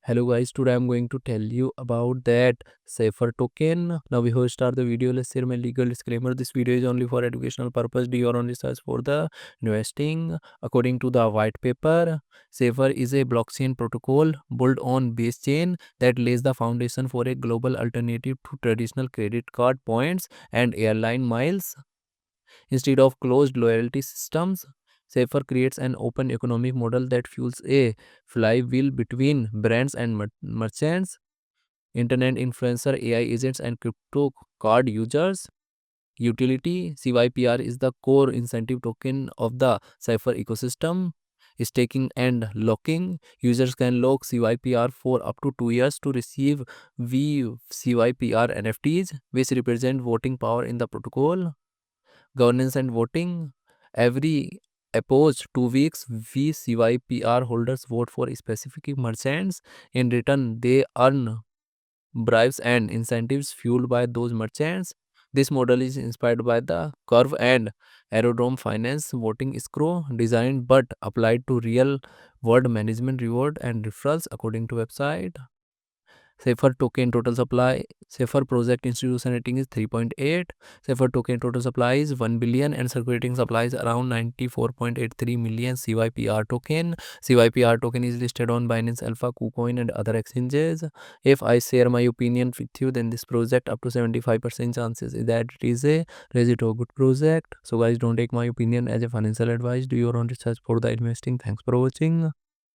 Hello guys, today I'm going to tell you about that Cypher token. Now before we start the video, let's share my legal disclaimer. This video is only for educational purpose. Do your own research for the investing. According to the white paper, Cypher is a blockchain protocol built on base chain that lays the foundation for a global alternative to traditional credit card points and airline miles. Instead of closed loyalty systems, Cypher creates an open economic model that fuels a flywheel between brands and merchants, internet influencer, AI agents, and crypto card users. Utility CYPR is the core incentive token of the Cypher ecosystem. Staking and locking. Users can lock CYPR for up to 2 years to receive VCYPR NFTs, which represent voting power in the protocol. Governance and voting. Every opposed 2 weeks, we CYPR holders vote for specific merchants. In return, they earn bribes and incentives fueled by those merchants. This model is inspired by the curve and aerodrome finance voting escrow designed but applied to real world management reward and referrals according to website. Cypher token total supply. Cypher project institution rating is 3.8. Cypher token total supply is 1 billion and circulating supply is around 94.83 million CYPR token. CYPR token is listed on Binance Alpha, KuCoin and other exchanges. If I share my opinion with you, then this project up to 75% chances is that it is a legit or good project. So guys, don't take my opinion as a financial advice. Do your own research for the investing. Thanks for watching.